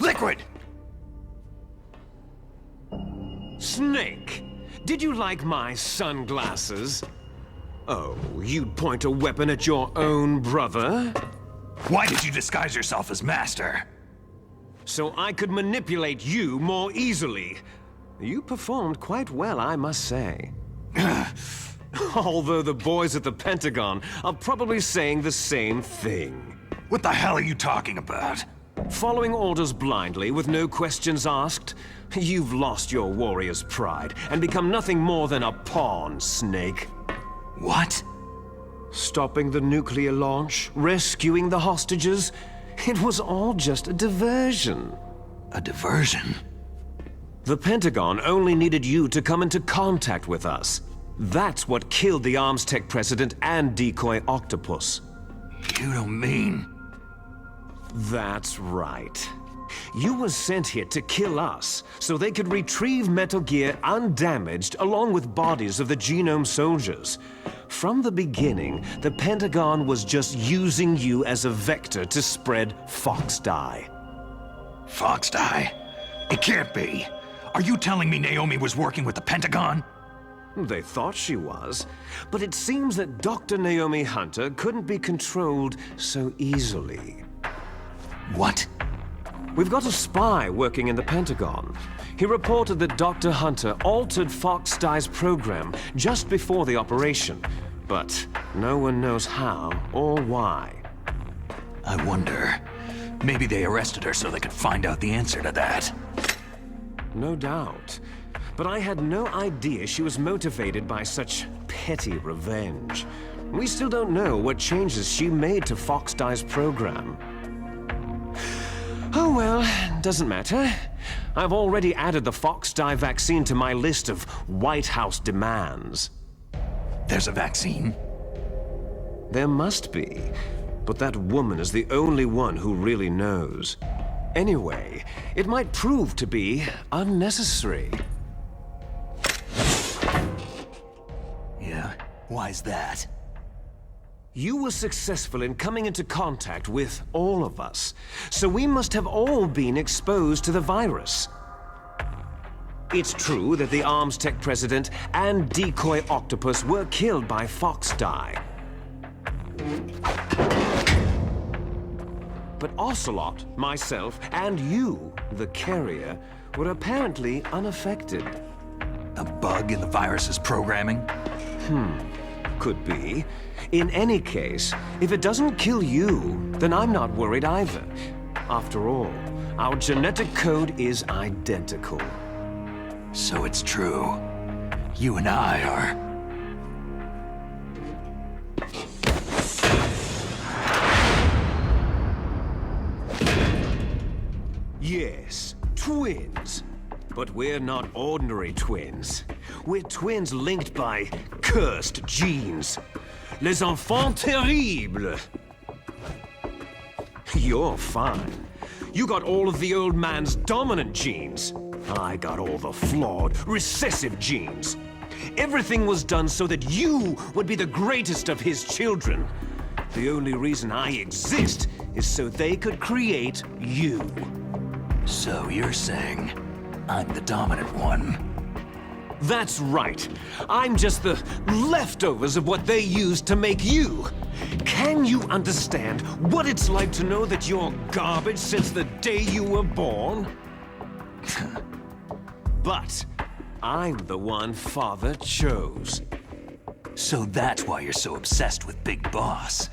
Liquid! Snake, did you like my sunglasses? Oh, you'd point a weapon at your own brother? Why did you disguise yourself as Master? So I could manipulate you more easily. You performed quite well, I must say. Although the boys at the Pentagon are probably saying the same thing. What the hell are you talking about? Following orders blindly with no questions asked, you've lost your warrior's pride and become nothing more than a pawn, Snake. What? Stopping the nuclear launch, rescuing the hostages, it was all just a diversion. A diversion? The Pentagon only needed you to come into contact with us. That's what killed the Arms Tech president and decoy octopus. You don't mean... That's right. You were sent here to kill us, so they could retrieve Metal Gear undamaged along with bodies of the Genome soldiers. From the beginning, the Pentagon was just using you as a vector to spread Fox Dye. Fox Dye? It can't be. Are you telling me Naomi was working with the Pentagon? They thought she was, but it seems that Dr. Naomi Hunter couldn't be controlled so easily. What? We've got a spy working in the Pentagon. He reported that Dr. Hunter altered Fox Dye's program just before the operation, but no one knows how or why. I wonder, maybe they arrested her so they could find out the answer to that. No doubt. But I had no idea she was motivated by such petty revenge. We still don't know what changes she made to Fox Dye's program. Oh well, doesn't matter. I've already added the Fox Dye vaccine to my list of White House demands. There's a vaccine? There must be, but that woman is the only one who really knows. Anyway, it might prove to be unnecessary. Yeah? Why's that? You were successful in coming into contact with all of us, so we must have all been exposed to the virus. It's true that the Arms Tech president and decoy octopus were killed by Fox Dye. But Ocelot, myself, and you, the carrier, were apparently unaffected. A bug in the virus's programming? Could be. In any case, if it doesn't kill you, then I'm not worried either. After all, our genetic code is identical. So it's true. You and I are... Yes, twins. But we're not ordinary twins. We're twins linked by cursed genes. Les enfants terribles. You're fine. You got all of the old man's dominant genes. I got all the flawed, recessive genes. Everything was done so that you would be the greatest of his children. The only reason I exist is so they could create you. So you're saying I'm the dominant one? That's right. I'm just the leftovers of what they used to make you. Can you understand what it's like to know that you're garbage since the day you were born? But I'm the one Father chose. So that's why you're so obsessed with Big Boss.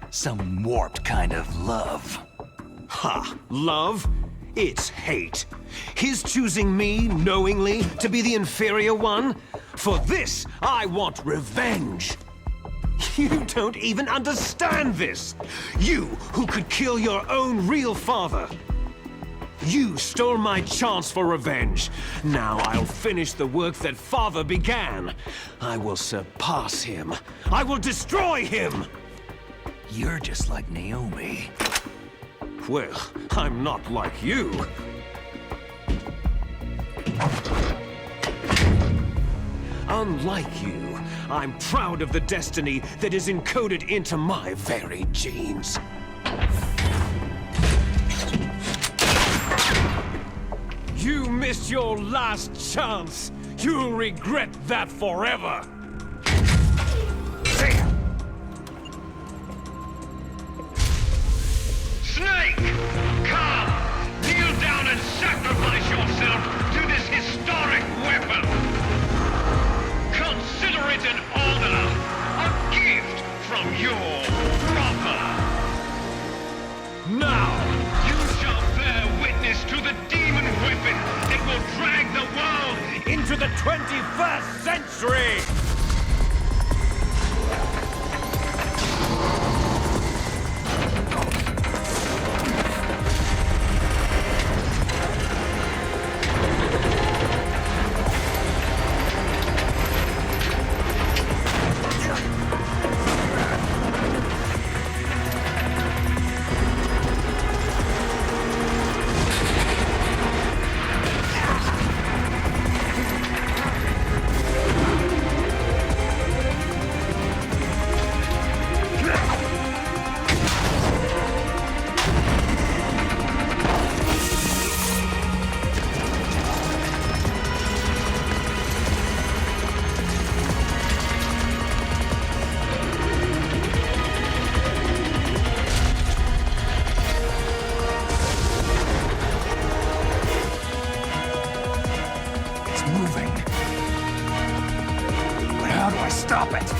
Some warped kind of love. Ha! Love? It's hate. His choosing me, knowingly, to be the inferior one? For this, I want revenge. You don't even understand this. You, who could kill your own real father. You stole my chance for revenge. Now I'll finish the work that Father began. I will surpass him. I will destroy him. You're just like Naomi. Well, I'm not like you. Unlike you, I'm proud of the destiny that is encoded into my very genes. You missed your last chance. You'll regret that forever. Snake! Come! Kneel down and sacrifice yourself to this historic weapon! Consider it an honor, a gift from your brother! Now! You shall bear witness to the demon weapon that will drag the world Into the 21st century! Moving. But how do I stop it?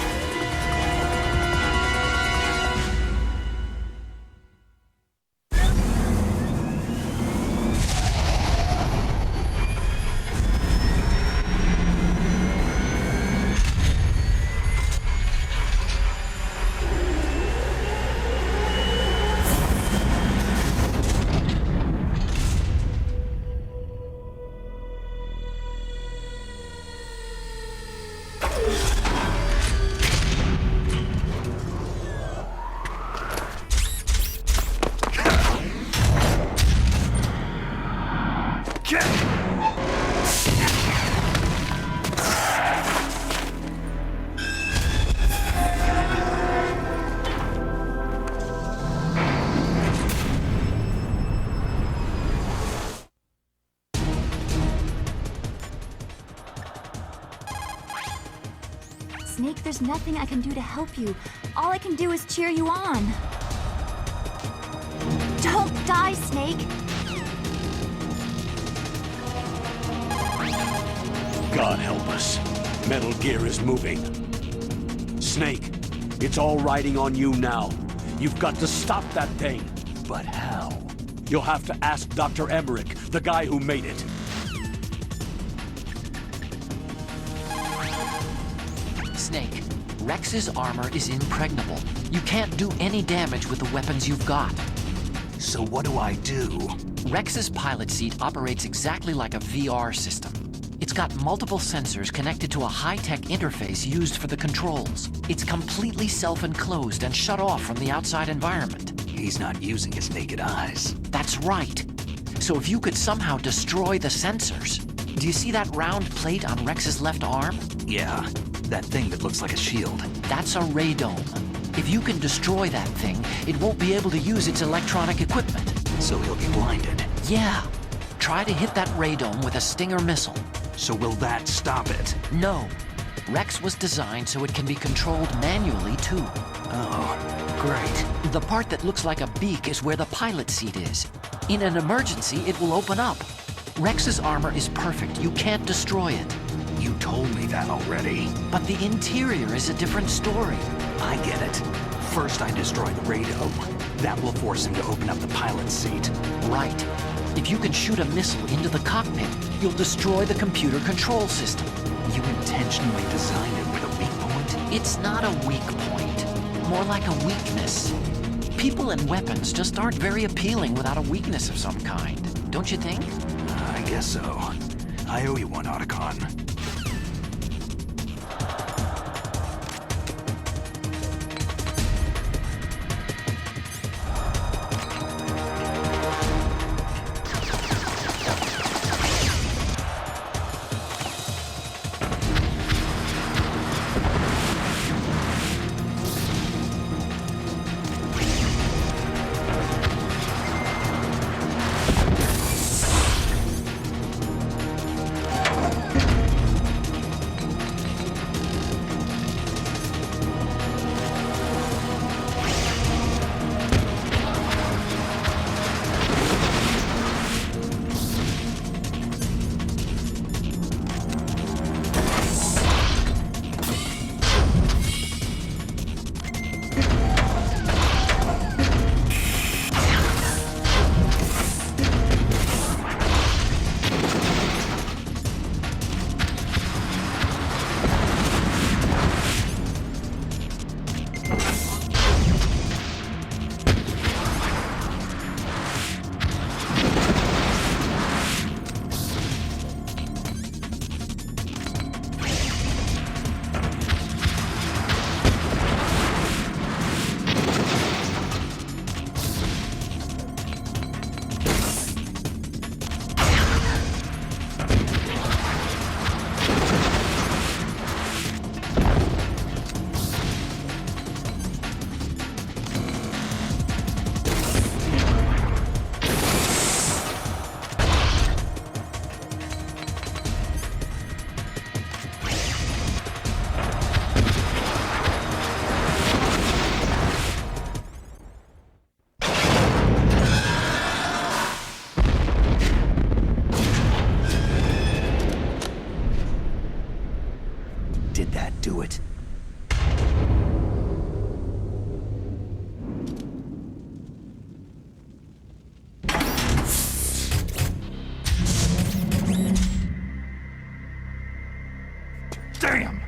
Snake, there's nothing I can do to help you. All I can do is cheer you on. Don't die, Snake! God help us. Metal Gear is moving. Snake, it's all riding on you now. You've got to stop that thing. But how? You'll have to ask Dr. Emmerich, the guy who made it. Snake, Rex's armor is impregnable. You can't do any damage with the weapons you've got. So what do I do? Rex's pilot seat operates exactly like a VR system. It's got multiple sensors connected to a high-tech interface used for the controls. It's completely self-enclosed and shut off from the outside environment. He's not using his naked eyes. That's right. So if you could somehow destroy the sensors... Do you see that round plate on Rex's left arm? Yeah, that thing that looks like a shield. That's a radome. If you can destroy that thing, it won't be able to use its electronic equipment. So he'll be blinded. Yeah. Try to hit that radome with a Stinger missile. So will that stop it? No. Rex was designed so it can be controlled manually, too. Oh, great. The part that looks like a beak is where the pilot seat is. In an emergency, it will open up. Rex's armor is perfect. You can't destroy it. You told me that already. But the interior is a different story. I get it. First I destroy the radome. That will force him to open up the pilot seat. Right. If you can shoot a missile into the cockpit, you'll destroy the computer control system. You intentionally designed it with a weak point? It's not a weak point. More like a weakness. People and weapons just aren't very appealing without a weakness of some kind. Don't you think? I guess so. I owe you one, Otacon. do it. Damn!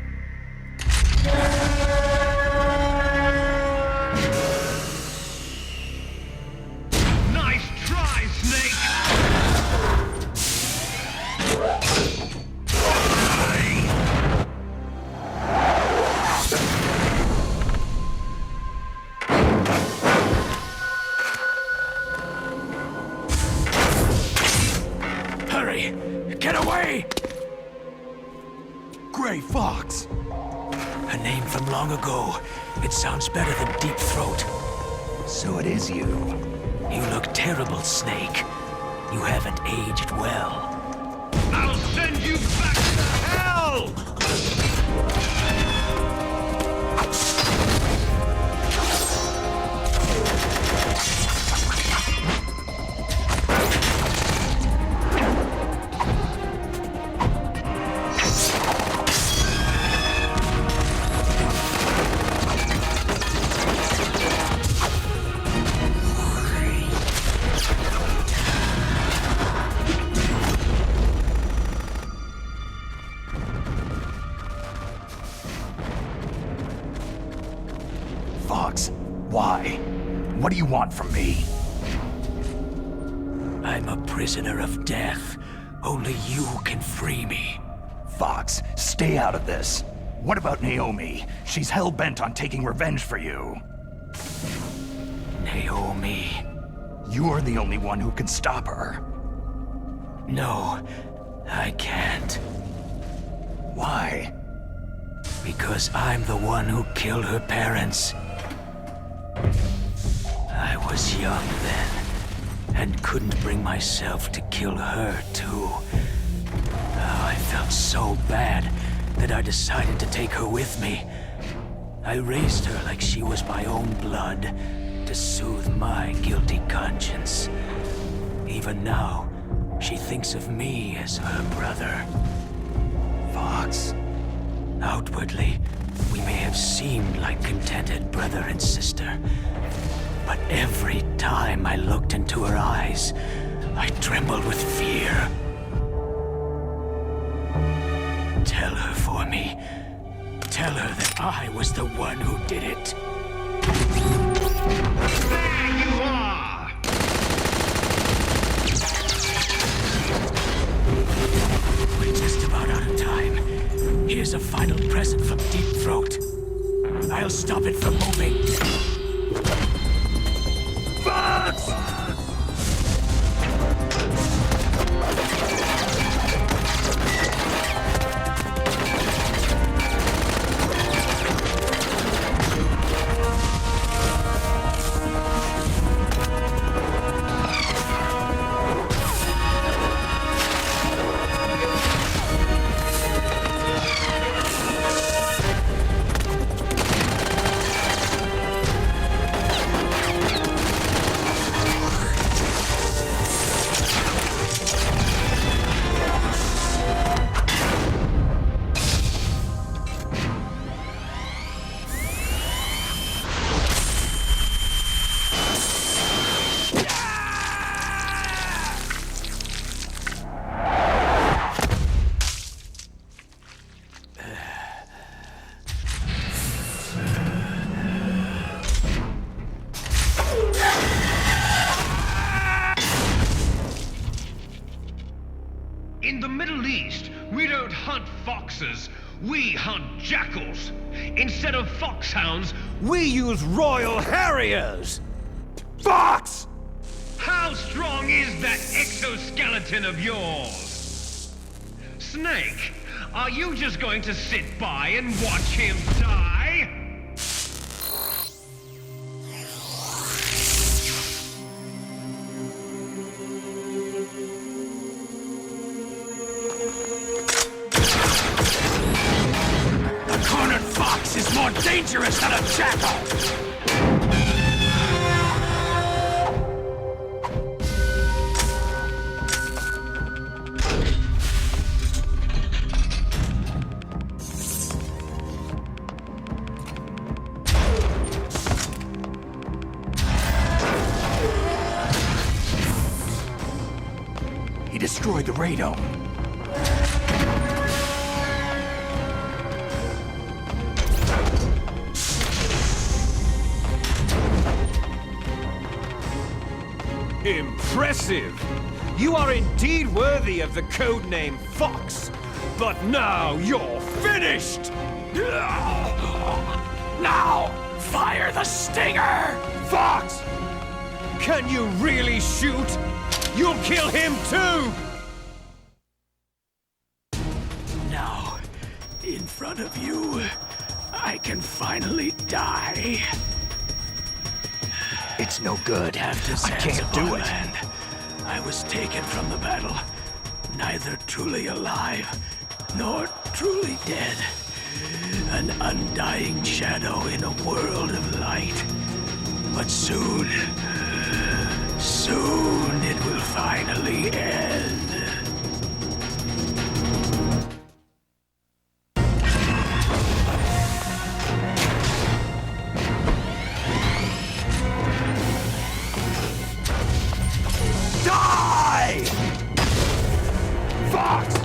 Nice try, Snake! Hurry! Get away! Gray Fox! A name from long ago. It sounds better than Deep Throat. So it is you. You look terrible, Snake. You haven't aged well. I'll send you back to hell! Fox, why? What do you want from me? I'm a prisoner of death. Only you can free me. Fox, stay out of this. What about Naomi? She's hell-bent on taking revenge for you. Naomi. You're the only one who can stop her. No, I can't. Why? Because I'm the one who killed her parents. I was young then, and couldn't bring myself to kill her, too. Oh, I felt so bad that I decided to take her with me. I raised her like she was my own blood, to soothe my guilty conscience. Even now, she thinks of me as her brother. Fox. Outwardly, we may have seemed like contented brother and sister. But every time I looked into her eyes, I trembled with fear. Tell her for me. Tell her that I was the one who did it. There you are! We're just about out of time. Here's a final present from Deep Throat. I'll stop it from moving. Fox! In the Middle East, we don't hunt foxes, we hunt jackals. Instead of foxhounds, We use Royal Harriers! Fox! how strong is that exoskeleton of yours? Snake, are you just going to sit by and watch him die? A cornered fox is more dangerous than a jackal! He destroyed the radome. Impressive! You are indeed worthy of the codename Fox. But now you're finished! Now, fire the stinger! Fox! Can you really shoot? You'll kill him too! Now, in front of you, I can finally die. It's no good. After I can't do it. Land, I was taken from the battle, neither truly alive nor truly dead. An undying shadow in a world of light. But soon it will finally end. Die! Fox!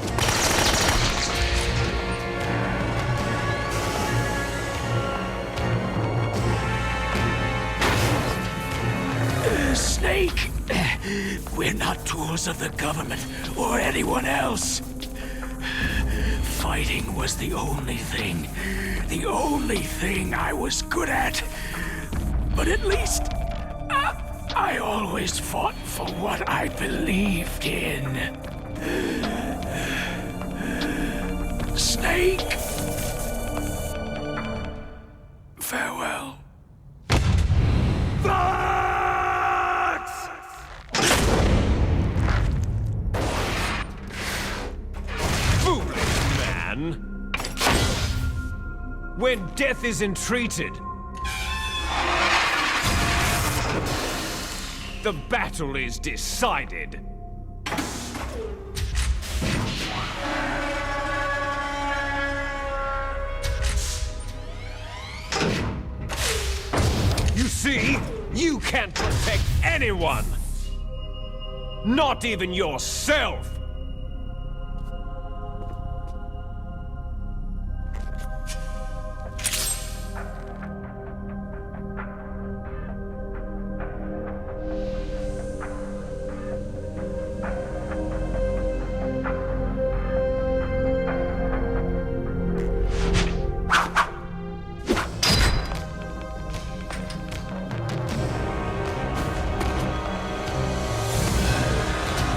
Snake! We're not tools of the government or anyone else. Fighting was the only thing I was good at. But at least I always fought for what I believed in. Snake! Farewell. Foolish man! When death is entreated, the battle is decided. You see, you can't protect anyone! Not even yourself!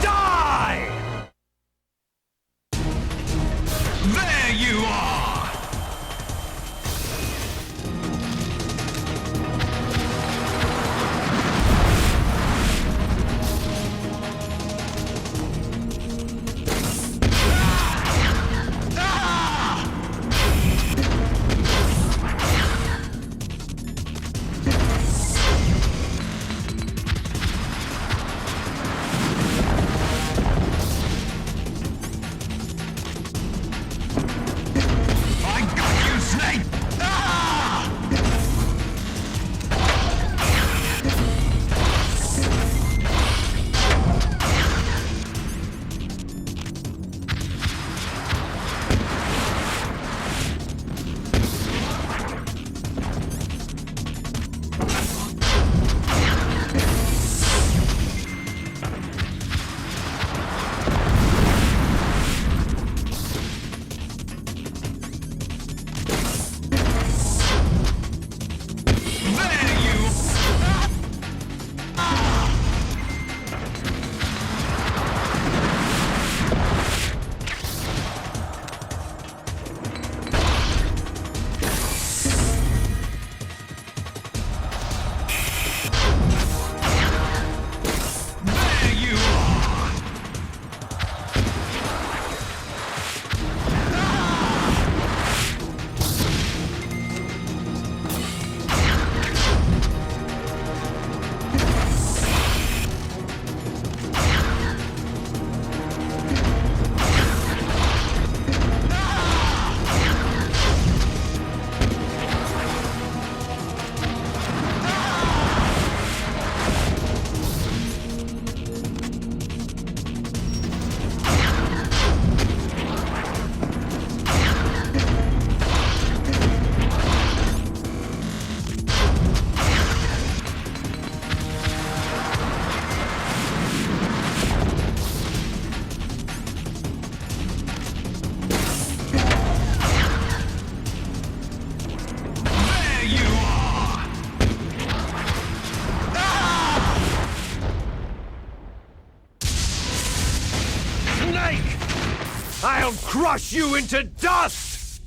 Die! Snake! I'll crush you into dust!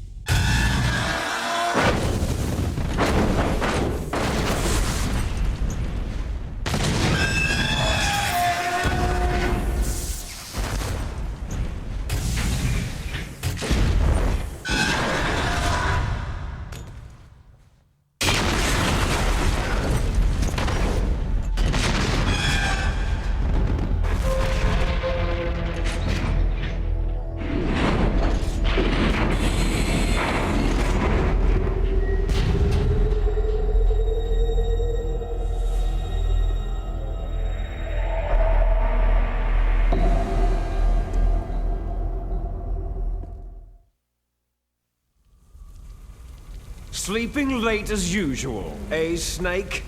Sleeping late as usual, eh, Snake?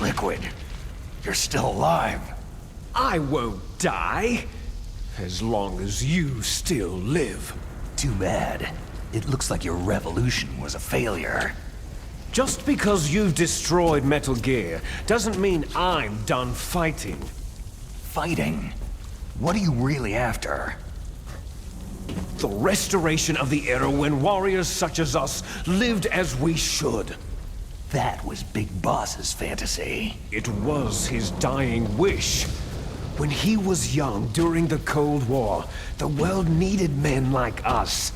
Liquid, you're still alive. I won't die, as long as you still live. Too bad. It looks like your revolution was a failure. Just because you've destroyed Metal Gear doesn't mean I'm done fighting. Fighting? What are you really after? The restoration of the era when warriors such as us lived as we should. That was Big Boss's fantasy. It was his dying wish. When he was young during the Cold War, the world needed men like us.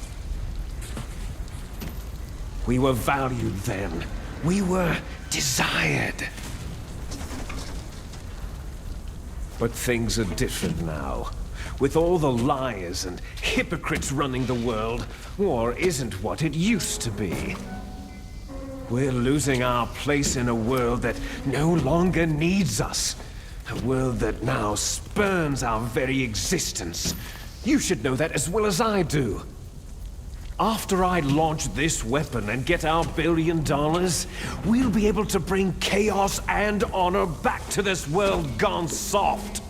We were valued then. We were desired. But things are different now. With all the liars and hypocrites running the world, war isn't what it used to be. We're losing our place in a world that no longer needs us. A world that now spurns our very existence. You should know that as well as I do. After I launch this weapon and get our $1 billion, we'll be able to bring chaos and honor back to this world gone soft.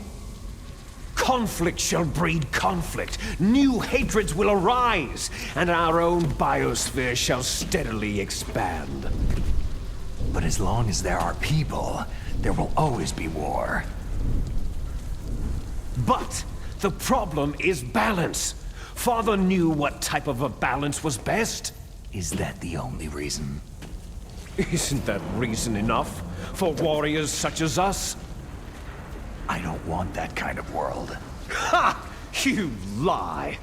Conflict shall breed conflict, new hatreds will arise, and our own biosphere shall steadily expand. But as long as there are people, there will always be war. But the problem is balance. Father knew what type of a balance was best. Is that the only reason? Isn't that reason enough for warriors such as us? I don't want that kind of world. Ha! You lie!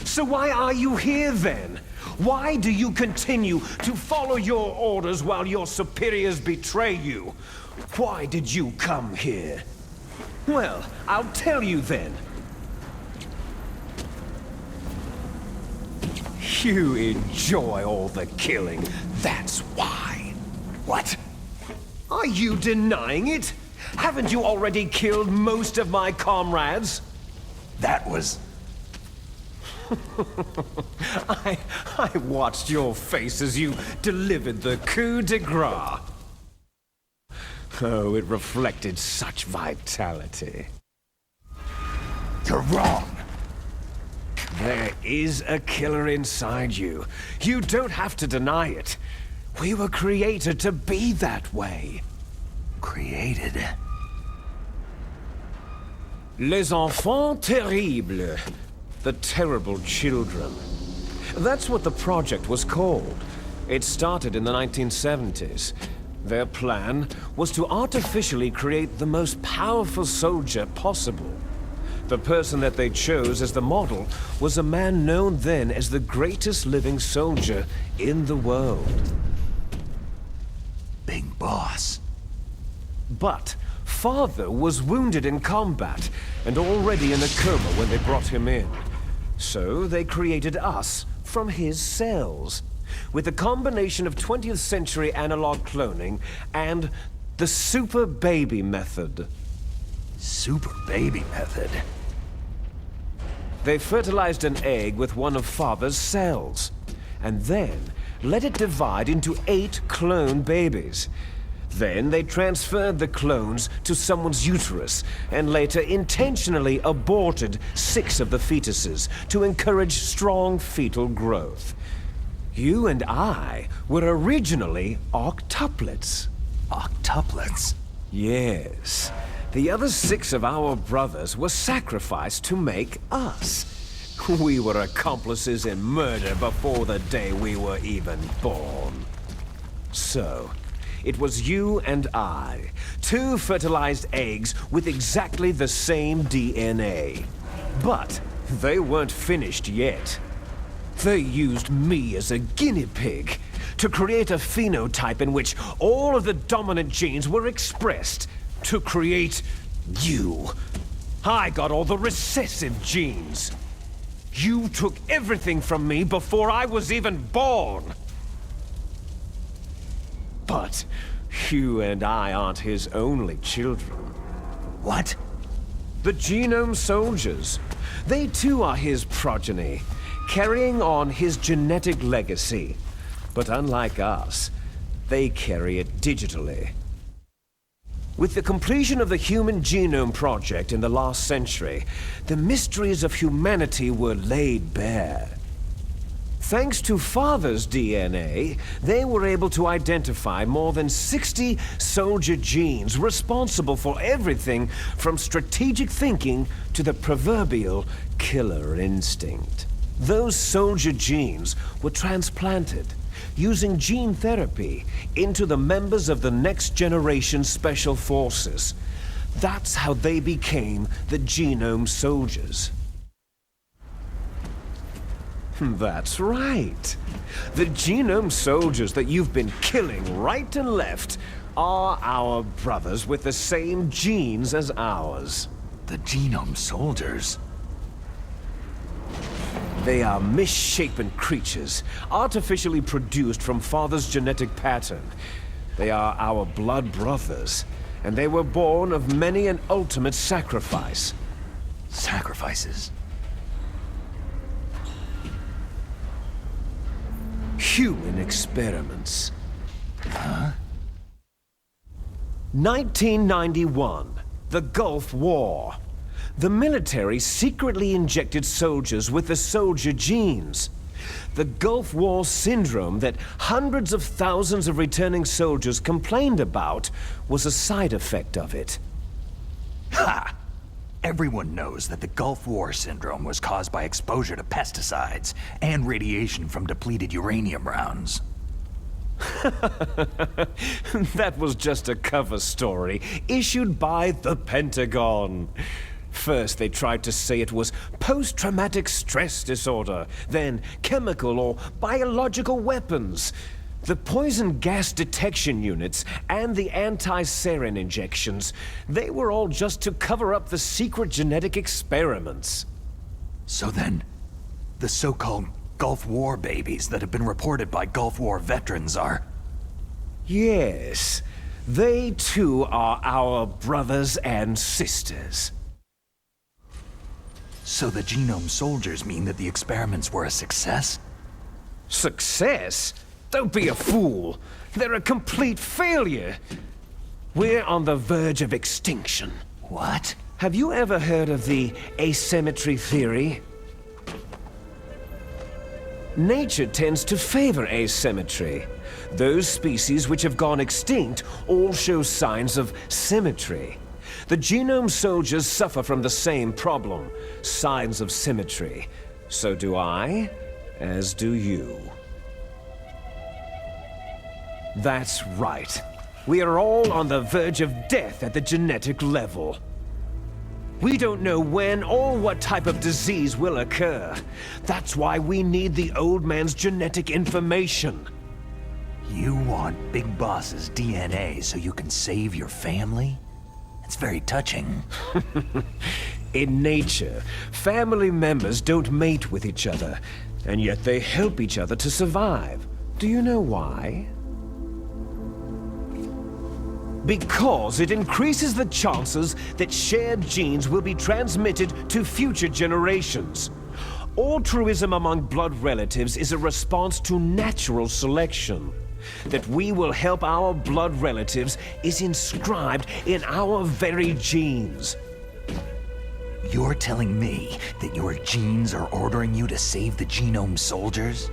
So why are you here then? Why do you continue to follow your orders while your superiors betray you? Why did you come here? Well, I'll tell you then. You enjoy all the killing, that's why. What? Are you denying it? Haven't you already killed most of my comrades? That was... I watched your face as you delivered the coup de grace. Oh, it reflected such vitality. You're wrong. There is a killer inside you. You don't have to deny it. We were created to be that way. Created? Les enfants terribles. The terrible children. That's what the project was called. It started in the 1970s. Their plan was to artificially create the most powerful soldier possible. The person that they chose as the model was a man known then as the greatest living soldier in the world. Big Boss. But Father was wounded in combat and already in a coma when they brought him in. So they created us from his cells, with a combination of 20th century analog cloning and the super baby method. Super baby method? They fertilized an egg with one of Father's cells, and then let it divide into 8 clone babies. Then they transferred the clones to someone's uterus, and later intentionally aborted 6 of the fetuses to encourage strong fetal growth. You and I were originally octuplets. Octuplets? Yes. The other 6 of our brothers were sacrificed to make us. We were accomplices in murder before the day we were even born. So, it was you and I, 2 fertilized eggs with exactly the same DNA. But they weren't finished yet. They used me as a guinea pig to create a phenotype in which all of the dominant genes were expressed to create you. I got all the recessive genes. You took everything from me before I was even born. But you and I aren't his only children. What? The Genome Soldiers. They too are his progeny, carrying on his genetic legacy. But unlike us, they carry it digitally. With the completion of the Human Genome Project in the last century, the mysteries of humanity were laid bare. Thanks to Father's DNA, they were able to identify more than 60 soldier genes responsible for everything from strategic thinking to the proverbial killer instinct. Those soldier genes were transplanted using gene therapy into the members of the next generation special forces. That's how they became the Genome Soldiers. That's right. The Genome Soldiers that you've been killing right and left are our brothers with the same genes as ours. The Genome Soldiers? They are misshapen creatures, artificially produced from Father's genetic pattern. They are our blood brothers, and they were born of many an ultimate sacrifice. Sacrifices? Human experiments. Huh? 1991, the Gulf War. The military secretly injected soldiers with the soldier genes. The Gulf War syndrome that hundreds of thousands of returning soldiers complained about was a side effect of it. Ha! Everyone knows that the Gulf War syndrome was caused by exposure to pesticides and radiation from depleted uranium rounds. That was just a cover story issued by the Pentagon. First, they tried to say it was post-traumatic stress disorder, then chemical or biological weapons. The poison gas detection units and the anti-sarin injections, they were all just to cover up the secret genetic experiments. So then, the so-called Gulf War babies that have been reported by Gulf War veterans are... Yes, they too are our brothers and sisters. So the Genome Soldiers mean that the experiments were a success? Success? Don't be a fool. They're a complete failure. We're on the verge of extinction. What? Have you ever heard of the asymmetry theory? Nature tends to favor asymmetry. Those species which have gone extinct all show signs of symmetry. The Genome Soldiers suffer from the same problem, signs of symmetry. So do I, as do you. That's right. We are all on the verge of death at the genetic level. We don't know when or what type of disease will occur. That's why we need the old man's genetic information. You want Big Boss's DNA so you can save your family? It's very touching. In nature, family members don't mate with each other, and yet they help each other to survive. Do you know why? Because it increases the chances that shared genes will be transmitted to future generations. Altruism among blood relatives is a response to natural selection. That we will help our blood relatives is inscribed in our very genes. You're telling me that your genes are ordering you to save the Genome Soldiers?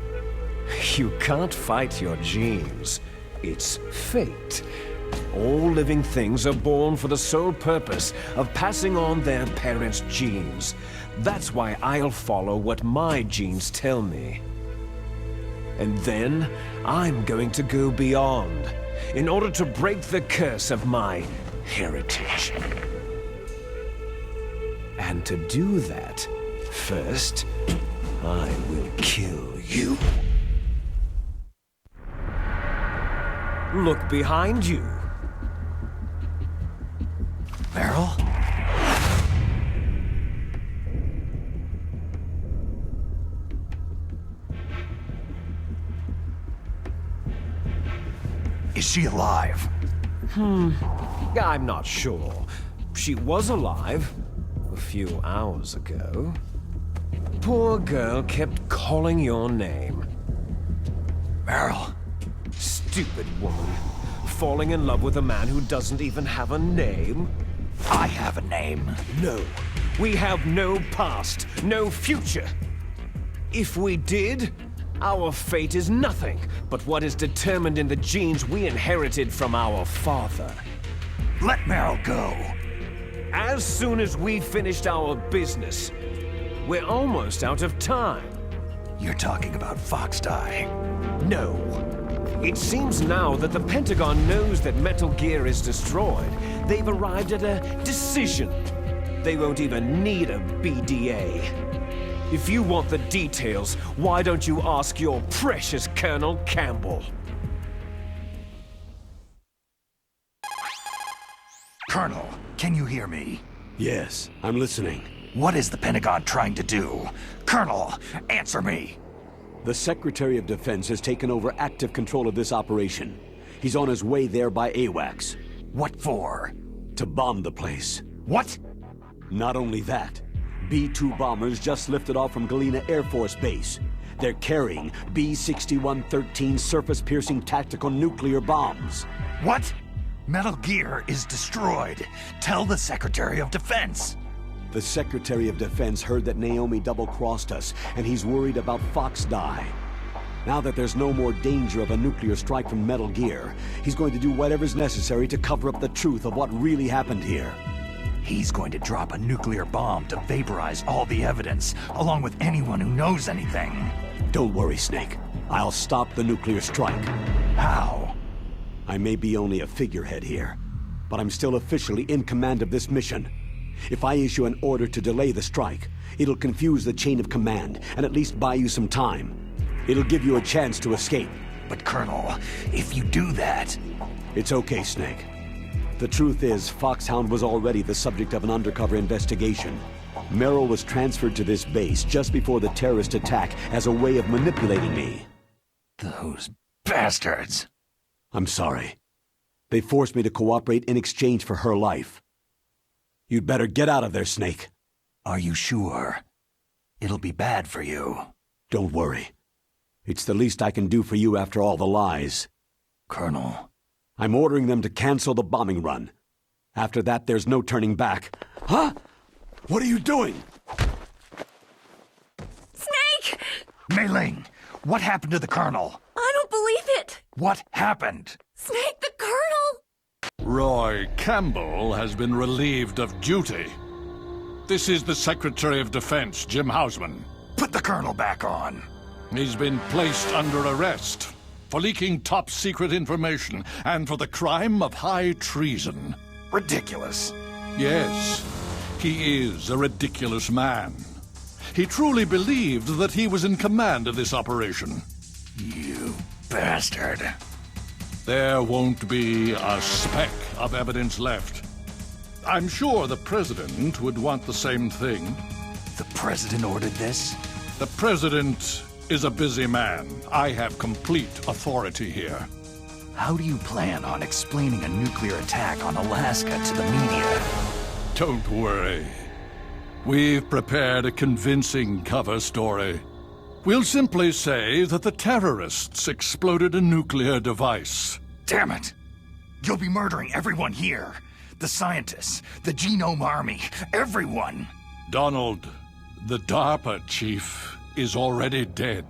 You can't fight your genes. It's fate. All living things are born for the sole purpose of passing on their parents' genes. That's why I'll follow what my genes tell me. And then I'm going to go beyond in order to break the curse of my heritage. And to do that, first, I will kill you. Look behind you. Meryl? Is she alive? I'm not sure. She was alive a few hours ago. Poor girl kept calling your name. Meryl? Stupid woman. Falling in love with a man who doesn't even have a name? I have a name. No. We have no past, no future. If we did, our fate is nothing but what is determined in the genes we inherited from our father. Let Meryl go. As soon as we finished our business, we're almost out of time. You're talking about Fox Die. No. It seems now that the Pentagon knows that Metal Gear is destroyed. They've arrived at a decision. They won't even need a BDA. If you want the details, why don't you ask your precious Colonel Campbell? Colonel, can you hear me? Yes, I'm listening. What is the Pentagon trying to do? Colonel, answer me! The Secretary of Defense has taken over active control of this operation. He's on his way there by AWACS. What for? To bomb the place. What? Not only that, B-2 bombers just lifted off from Galena Air Force Base. They're carrying B-6113 surface-piercing tactical nuclear bombs. What? Metal Gear is destroyed. Tell the Secretary of Defense. The Secretary of Defense heard that Naomi double-crossed us, and he's worried about Fox Die. Now that there's no more danger of a nuclear strike from Metal Gear, he's going to do whatever's necessary to cover up the truth of what really happened here. He's going to drop a nuclear bomb to vaporize all the evidence, along with anyone who knows anything. Don't worry, Snake. I'll stop the nuclear strike. How? I may be only a figurehead here, but I'm still officially in command of this mission. If I issue an order to delay the strike, it'll confuse the chain of command and at least buy you some time. It'll give you a chance to escape. But Colonel, if you do that... It's okay, Snake. The truth is, Foxhound was already the subject of an undercover investigation. Merrill was transferred to this base just before the terrorist attack as a way of manipulating me. Those bastards! I'm sorry. They forced me to cooperate in exchange for her life. You'd better get out of there, Snake. Are you sure? It'll be bad for you. Don't worry. It's the least I can do for you after all the lies. Colonel... I'm ordering them to cancel the bombing run. After that, there's no turning back. Huh? What are you doing? Snake! Mei Ling, what happened to the Colonel? I don't believe it! What happened? Snake, the Colonel! Roy Campbell has been relieved of duty. This is the Secretary of Defense, Jim Hausman. Put the Colonel back on. He's been placed under arrest for leaking top-secret information and for the crime of high treason. Ridiculous. Yes, he is a ridiculous man. He truly believed that he was in command of this operation. You bastard. There won't be a speck of evidence left. I'm sure the President would want the same thing. The President ordered this? The President is a busy man. I have complete authority here. How do you plan on explaining a nuclear attack on Alaska to the media? Don't worry. We've prepared a convincing cover story. We'll simply say that the terrorists exploded a nuclear device. Damn it! You'll be murdering everyone here. The scientists, the Genome Army, everyone! Donald, the DARPA chief, is already dead.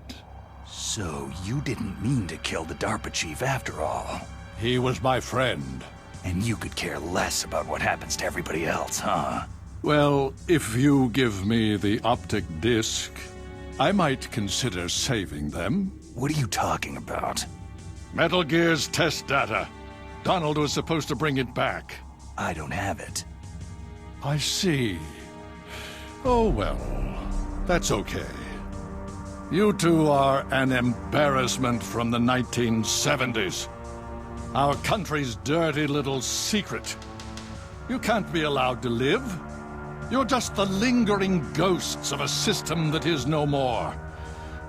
So you didn't mean to kill the DARPA chief after all? He was my friend. And you could care less about what happens to everybody else, huh? Well, if you give me the optic disc, I might consider saving them. What are you talking about? Metal Gear's test data. Donald was supposed to bring it back. I don't have it. I see. Oh, well, that's okay. You two are an embarrassment from the 1970s. Our country's dirty little secret. You can't be allowed to live. You're just the lingering ghosts of a system that is no more.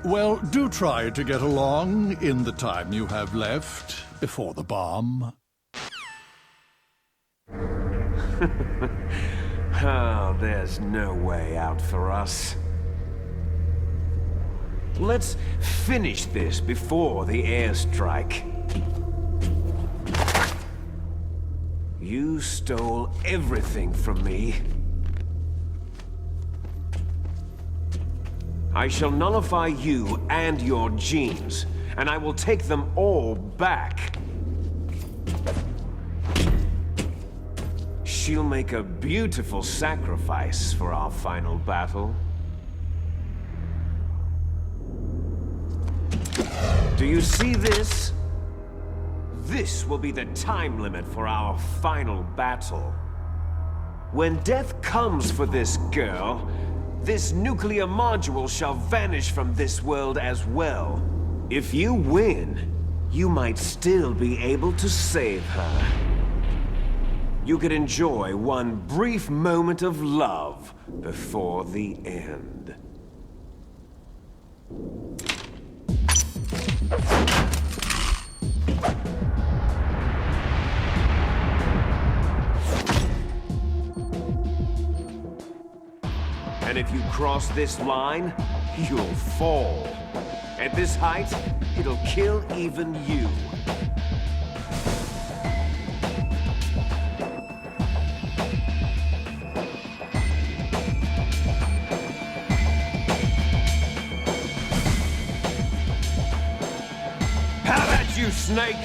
Well, do try to get along in the time you have left before the bomb. Oh, there's no way out for us. Let's finish this before the airstrike. You stole everything from me. I shall nullify you and your genes, and I will take them all back. She'll make a beautiful sacrifice for our final battle. Do you see this? This will be the time limit for our final battle. When death comes for this girl, this nuclear module shall vanish from this world as well. If you win, you might still be able to save her. You could enjoy one brief moment of love before the end. And if you cross this line, you'll fall. At this height, it'll kill even you. How about you, Snake?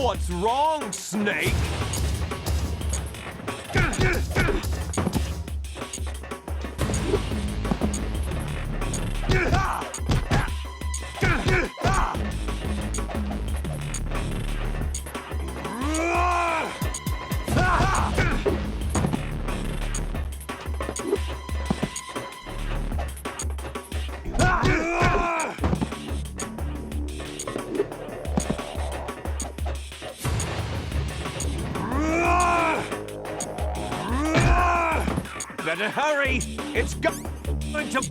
What's wrong, Snake? Better hurry! It's going to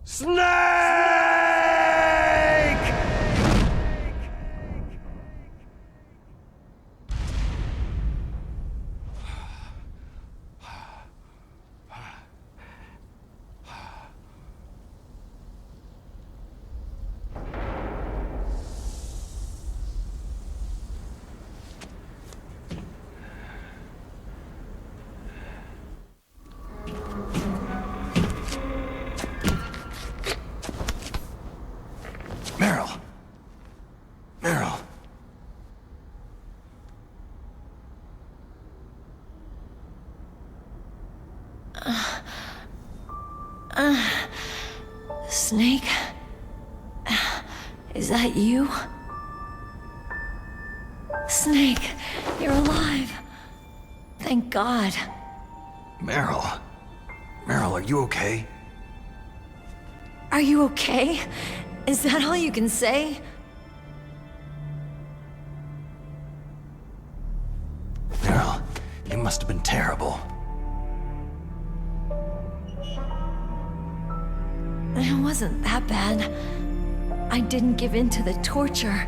Snake! Meryl. Meryl. Snake? Is that you? Snake, you're alive. Thank God. Meryl. Meryl, are you okay? Are you okay? Is that all you can say? Meryl, it must have been terrible. It wasn't that bad. I didn't give in to the torture.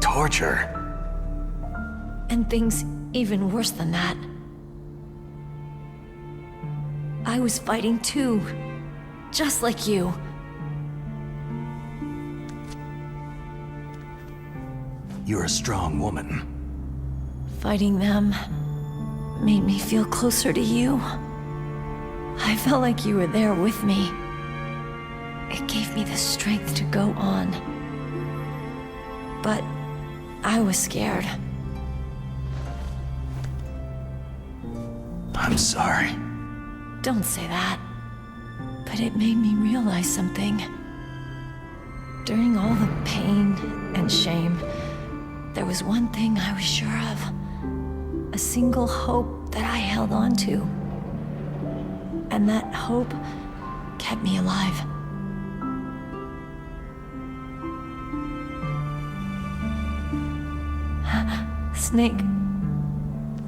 Torture? And things even worse than that. I was fighting too. Just like you. You're a strong woman. Fighting them made me feel closer to you. I felt like you were there with me. It gave me the strength to go on. But I was scared. I'm sorry. Don't say that. But it made me realize something. During all the pain and shame, there was one thing I was sure of. A single hope that I held on to. And that hope kept me alive. Snake,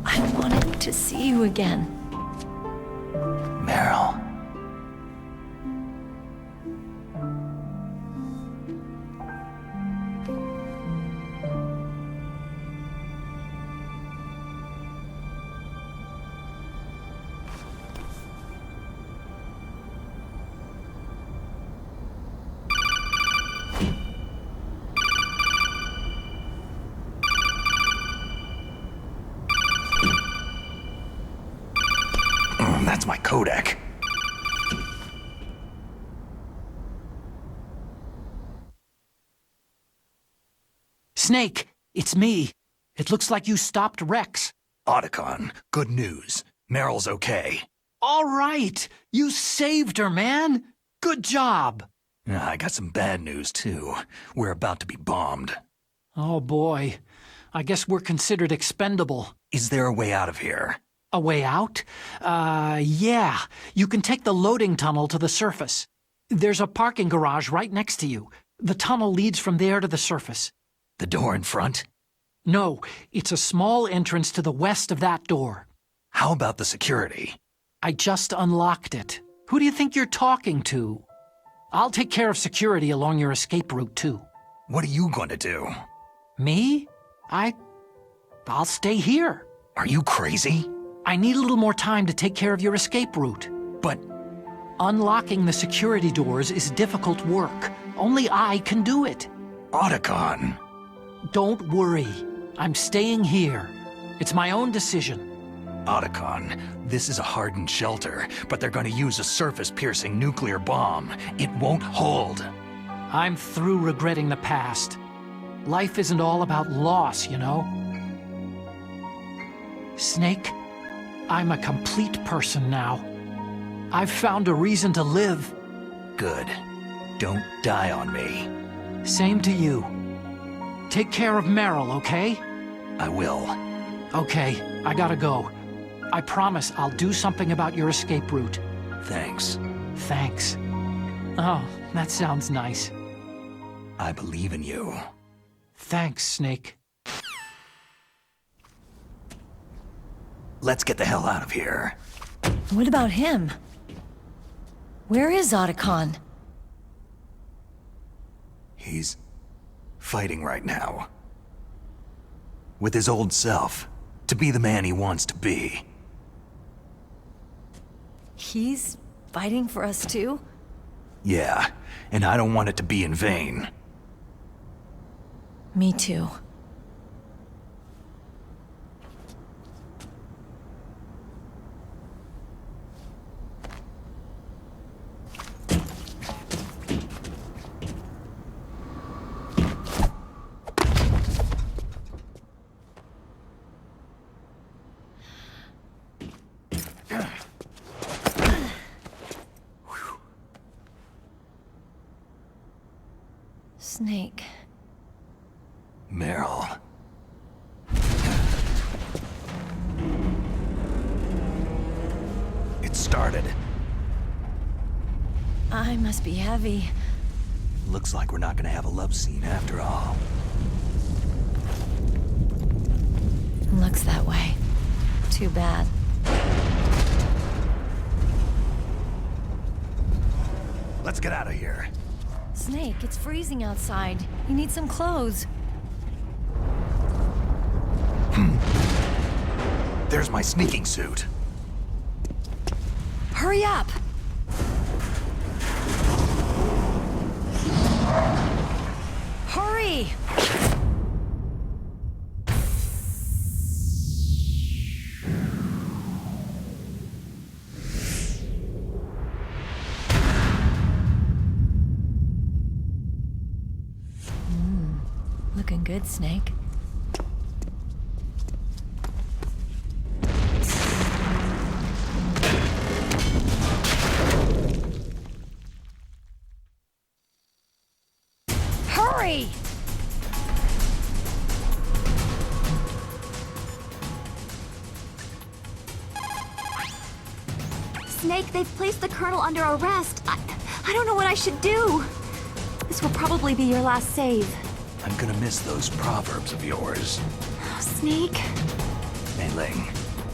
I wanted to see you again. Meryl. That's my codec. Snake, it's me. It looks like you stopped Rex. Otacon, good news. Meryl's okay. All right. You saved her, man. Good job. I got some bad news, too. We're about to be bombed. Oh, boy. I guess we're considered expendable. Is there a way out of here? A way out? Yeah. You can take the loading tunnel to the surface. There's a parking garage right next to you. The tunnel leads from there to the surface. The door in front? No, it's a small entrance to the west of that door. How about the security? I just unlocked it. Who do you think you're talking to? I'll take care of security along your escape route, too. What are you going to do? Me? I'll stay here. Are you crazy? I need a little more time to take care of your escape route. But unlocking the security doors is difficult work. Only I can do it. Otacon. Don't worry. I'm staying here. It's my own decision. Otacon, this is a hardened shelter, but they're going to use a surface-piercing nuclear bomb. It won't hold. I'm through regretting the past. Life isn't all about loss, you know? Snake, I'm a complete person now. I've found a reason to live. Good. Don't die on me. Same to you. Take care of Meryl, okay? I will. Okay, I gotta go. I promise I'll do something about your escape route. Thanks. Thanks. Oh, that sounds nice. I believe in you. Thanks, Snake. Let's get the hell out of here. What about him? Where is Otacon? He's fighting right now. With his old self, to be the man he wants to be. He's fighting for us too? Yeah, and I don't want it to be in vain. Me too. Snake. Meryl. It started. I must be heavy. Looks like we're not gonna have a love scene after all. Looks that way. Too bad. Let's get out of here. Snake, it's freezing outside. You need some clothes. There's my sneaking suit. Hurry up! Hurry! Looking good, Snake. Hurry! Snake, they've placed the Colonel under arrest. I don't know what I should do. This will probably be your last save. I'm gonna miss those proverbs of yours. Oh, Snake. Hey, Ling,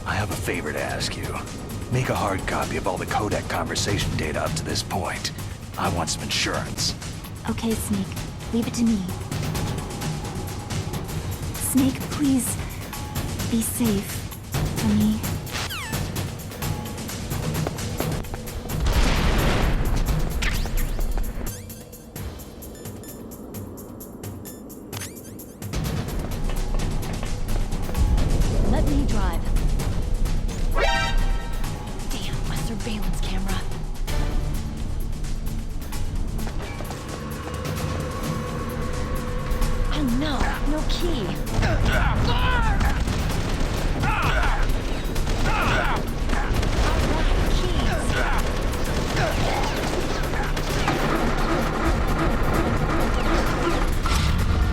I have a favor to ask you. Make a hard copy of all the codec conversation data up to this point. I want some insurance. Okay, Snake. Leave it to me. Snake, please. Be safe. For me. Let me drive. Damn, my surveillance camera. Oh no, no key.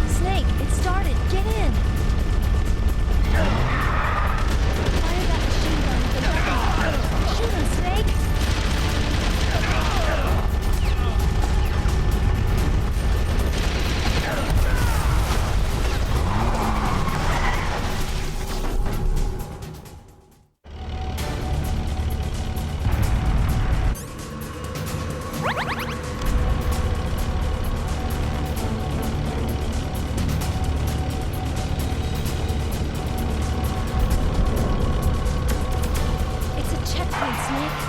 Snake, it started. Get in. Fire that machine gun with the weapon. Shoot him, Snake. It's a checkpoint, Snake.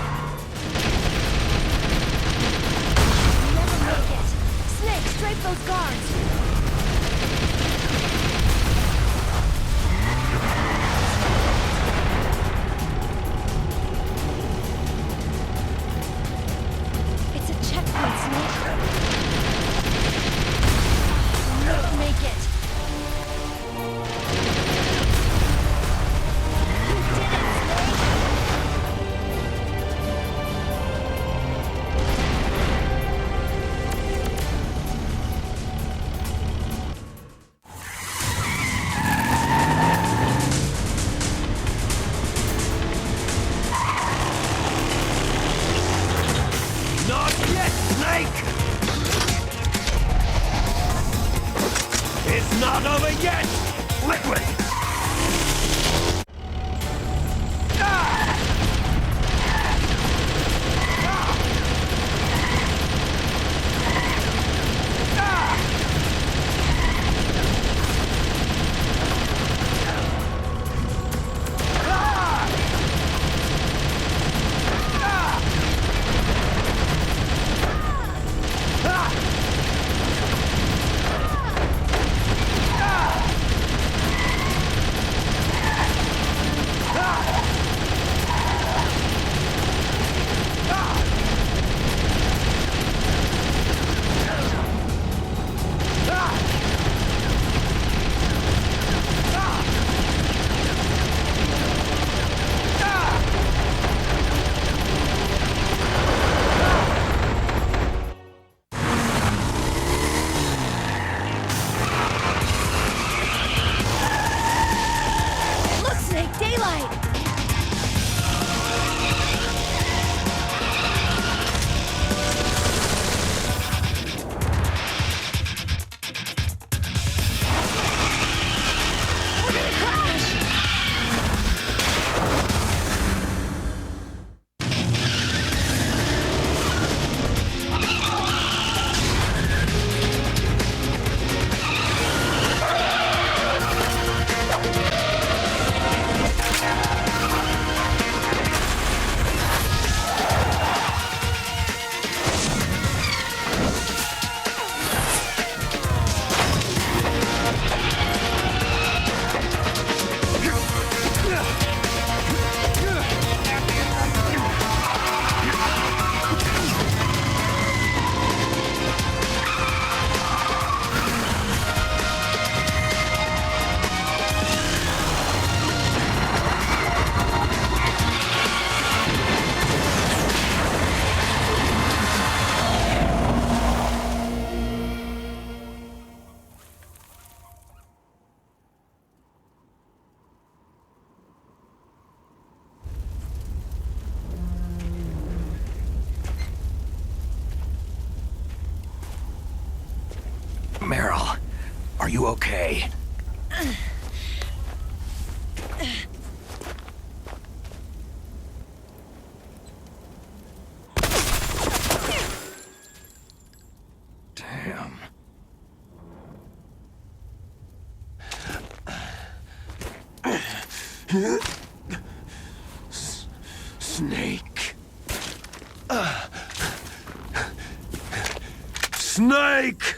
You never make it. Snake, strafe those guards. It's a checkpoint, Snake. You'll never make it. You did it, Snake. Not yet, Snake! It's not over yet! Liquid! you okay? Damn. Snake. Snake!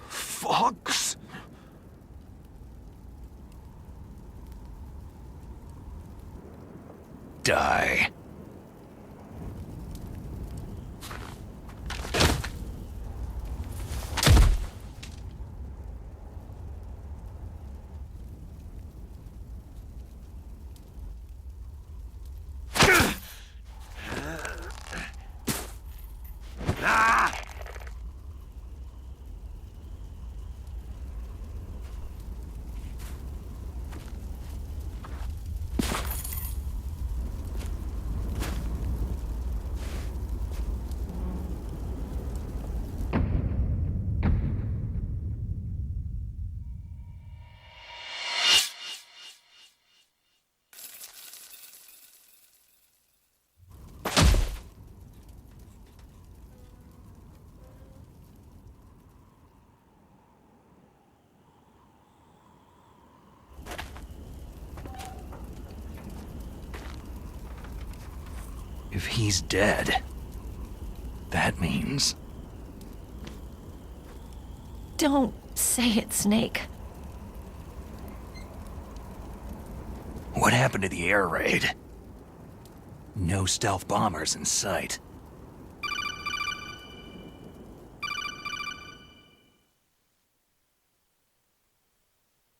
Fox? Die. If he's dead, that means... Don't say it, Snake. What happened to the air raid? No stealth bombers in sight.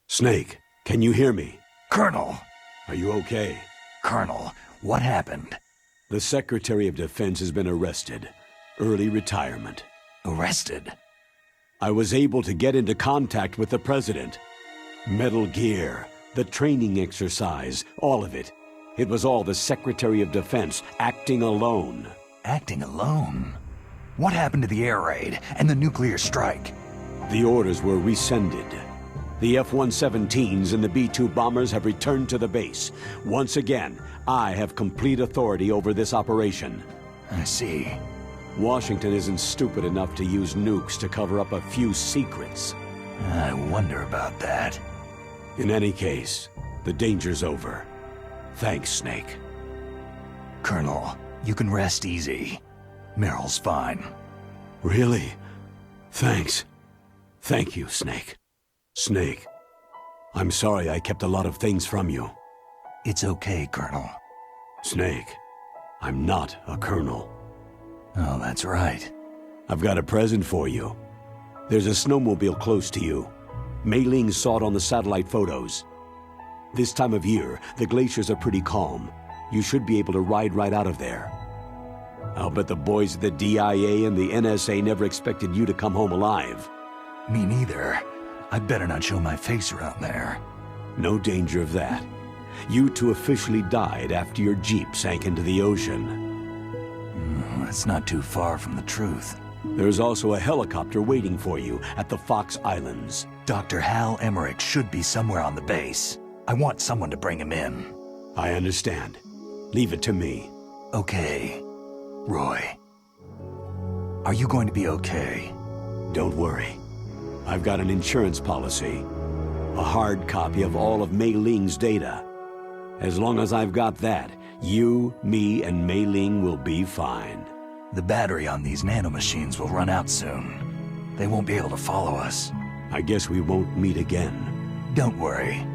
Snake, can you hear me? Colonel! Are you okay? Colonel, what happened? The Secretary of Defense has been arrested. Early retirement. Arrested? I was able to get into contact with the President. Metal Gear, the training exercise, all of it. It was all the Secretary of Defense acting alone. Acting alone? What happened to the air raid and the nuclear strike? The orders were rescinded. The F-117s and the B-2 bombers have returned to the base. Once again, I have complete authority over this operation. I see. Washington isn't stupid enough to use nukes to cover up a few secrets. I wonder about that. In any case, the danger's over. Thanks, Snake. Colonel, you can rest easy. Meryl's fine. Really? Thanks. Thank you, Snake. Snake, I'm sorry I kept a lot of things from you. It's okay, Colonel. Snake, I'm not a colonel. Oh, that's right. I've got a present for you. There's a snowmobile close to you. Mei Ling saw it on the satellite photos. This time of year, the glaciers are pretty calm. You should be able to ride right out of there. I'll bet the boys at the DIA and the NSA never expected you to come home alive. Me neither. I better not show my face around there. No danger of that. You two officially died after your Jeep sank into the ocean. That's not too far from the truth. There's also a helicopter waiting for you at the Fox Islands. Dr. Hal Emmerich should be somewhere on the base. I want someone to bring him in. I understand. Leave it to me. Okay. Roy. Are you going to be okay? Don't worry. I've got an insurance policy. A hard copy of all of Mei Ling's data. As long as I've got that, you, me, and Mei Ling will be fine. The battery on these nanomachines will run out soon. They won't be able to follow us. I guess we won't meet again. Don't worry.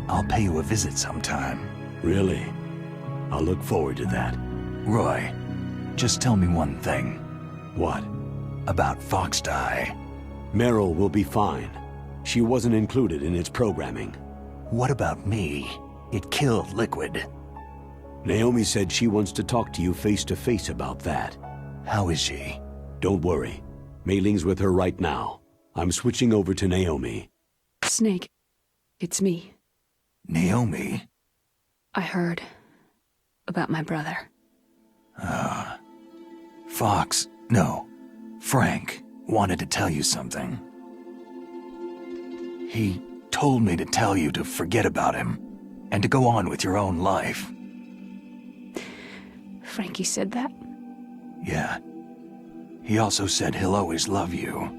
I'll pay you a visit sometime. Really? I'll look forward to that. Roy, just tell me one thing. What? About Fox Die. Meryl will be fine. She wasn't included in its programming. What about me? It killed Liquid. Naomi said she wants to talk to you face to face about that. How is she? Don't worry. Mei Ling's with her right now. I'm switching over to Naomi. Snake, it's me. Naomi? I heard about my brother. Fox, no, Frank wanted to tell you something. He told me to tell you to forget about him and to go on with your own life. Frankie said that? Yeah. He also said he'll always love you.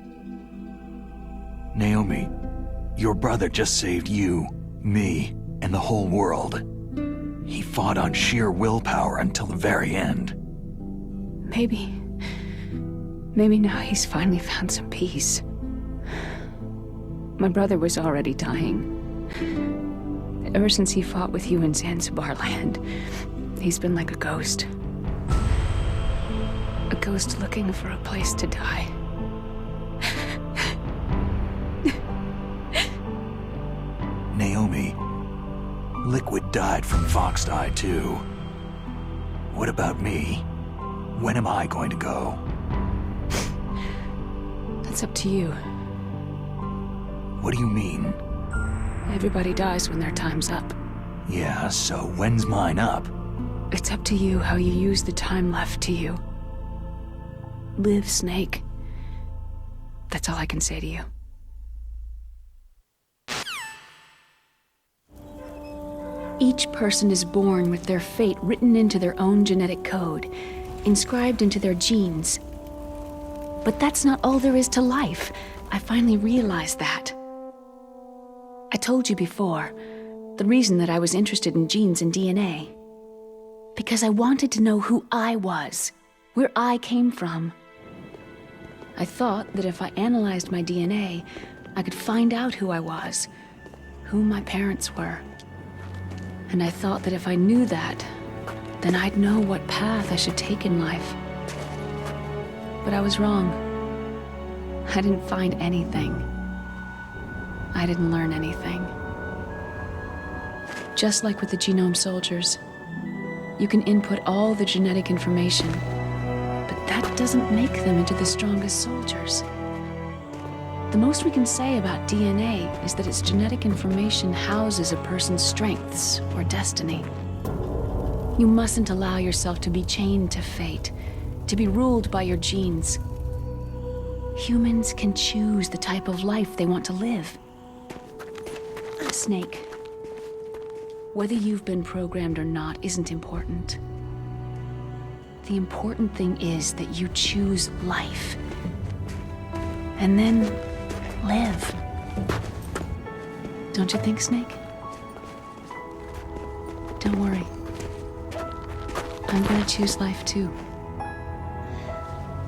Naomi, your brother just saved you, me, and the whole world. He fought on sheer willpower until the very end. Maybe now he's finally found some peace. My brother was already dying. Ever since he fought with you in Zanzibar land, he's been like a ghost. A ghost looking for a place to die. Naomi, Liquid died from Fox Die too. What about me? When am I going to go? That's up to you. What do you mean? Everybody dies when their time's up. Yeah, so when's mine up? It's up to you how you use the time left to you. Live, Snake. That's all I can say to you. Each person is born with their fate written into their own genetic code, inscribed into their genes. But that's not all there is to life. I finally realized that. I told you before, the reason that I was interested in genes and DNA. Because I wanted to know who I was, where I came from. I thought that if I analyzed my DNA, I could find out who I was, who my parents were. And I thought that if I knew that, then I'd know what path I should take in life. But I was wrong. I didn't find anything. I didn't learn anything. Just like with the genome soldiers, you can input all the genetic information, but that doesn't make them into the strongest soldiers. The most we can say about DNA is that its genetic information houses a person's strengths or destiny. You mustn't allow yourself to be chained to fate, to be ruled by your genes. Humans can choose the type of life they want to live. Snake, whether you've been programmed or not isn't important. The important thing is that you choose life. And then live. Don't you think, Snake? Don't worry. I'm gonna choose life too.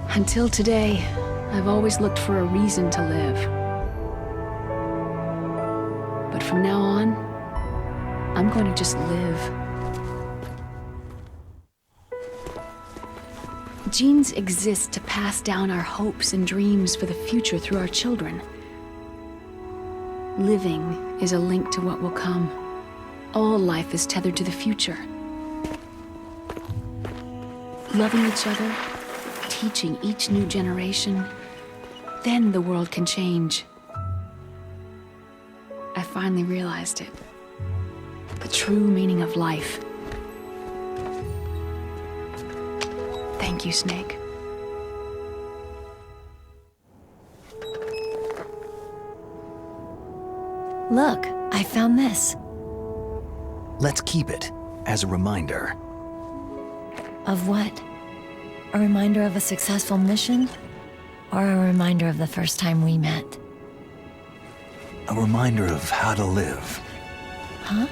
Until today, I've always looked for a reason to live. But from now on, I'm going to just live. Genes exist to pass down our hopes and dreams for the future through our children. Living is a link to what will come. All life is tethered to the future. Loving each other, teaching each new generation, then the world can change. I finally realized it. The true meaning of life. Thank you, Snake. Look, I found this. Let's keep it as a reminder. Of what? A reminder of a successful mission? Or a reminder of the first time we met? A reminder of how to live. Huh?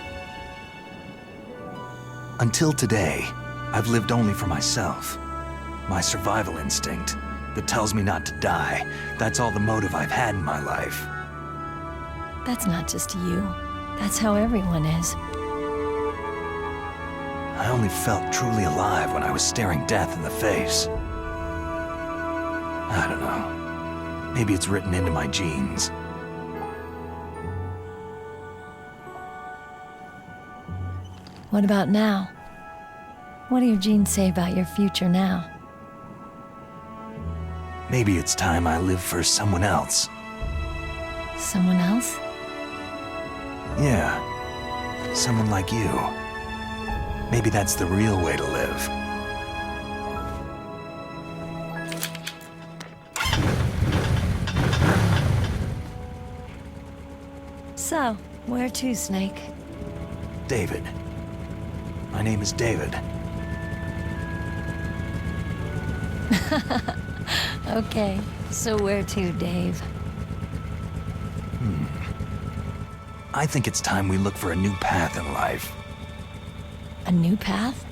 Until today, I've lived only for myself. My survival instinct that tells me not to die. That's all the motive I've had in my life. That's not just you. That's how everyone is. I only felt truly alive when I was staring death in the face. I don't know. Maybe it's written into my genes. What about now? What do your genes say about your future now? Maybe it's time I live for someone else. Someone else? Yeah. Someone like you. Maybe that's the real way to live. So, where to, Snake? David. My name is David. Okay, so where to, Dave? I think it's time we look for a new path in life. A new path?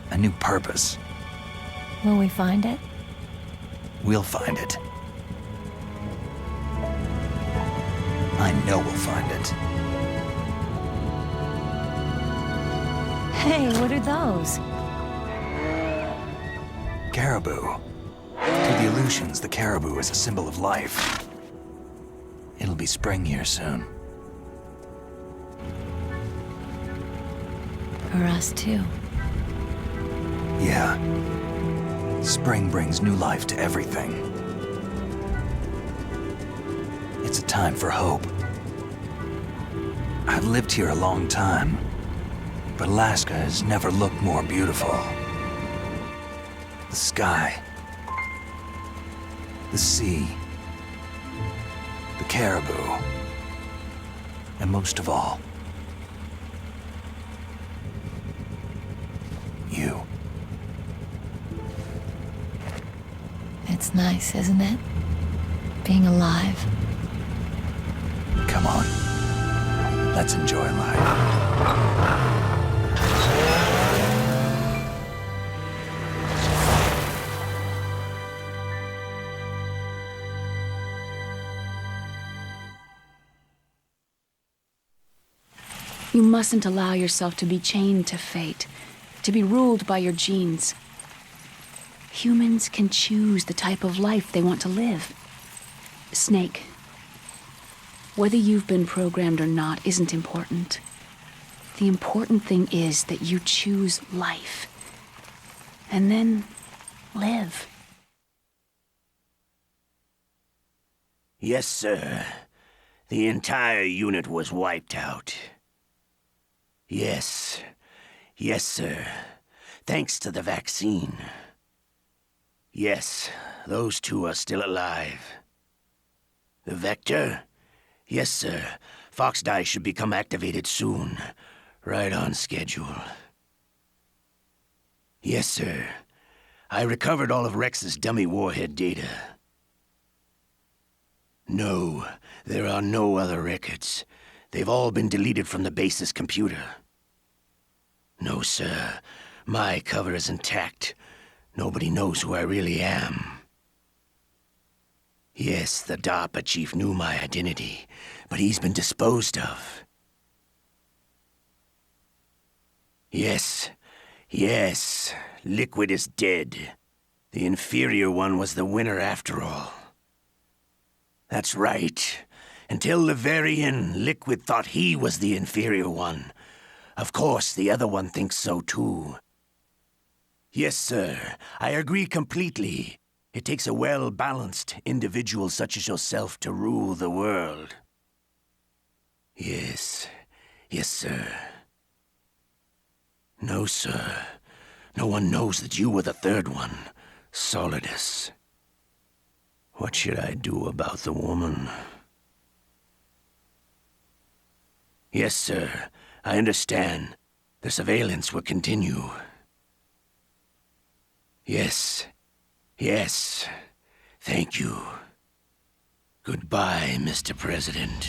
A new purpose. Will we find it? We'll find it. I know we'll find it. Hey, what are those? Caribou. To the Aleutians, the caribou is a symbol of life. It'll be spring here soon. For us, too. Yeah. Spring brings new life to everything. It's a time for hope. I've lived here a long time, but Alaska has never looked more beautiful. The sky, the sea, the caribou, and most of all, you. It's nice, isn't it? Being alive. Come on. Let's enjoy life. You mustn't allow yourself to be chained to fate, to be ruled by your genes. Humans can choose the type of life they want to live. Snake, whether you've been programmed or not isn't important. The important thing is that you choose life. And then live. Yes, sir. The entire unit was wiped out. Yes. Yes, sir. Thanks to the vaccine. Yes, those two are still alive. The vector? Yes, sir. Fox Die should become activated soon. Right on schedule. Yes, sir. I recovered all of Rex's dummy warhead data. No, there are no other records. They've all been deleted from the base's computer. No, sir. My cover is intact. Nobody knows who I really am. Yes, the DARPA chief knew my identity, but he's been disposed of. Yes, yes, Liquid is dead. The inferior one was the winner after all. That's right. Until the very end, Liquid thought he was the inferior one. Of course, the other one thinks so too. Yes, sir, I agree completely. It takes a well-balanced individual such as yourself to rule the world. Yes, yes, sir. No, sir. No one knows that you were the third one, Solidus. What should I do about the woman? Yes, sir. I understand. The surveillance will continue. Yes. Yes. Thank you. Goodbye, Mr. President.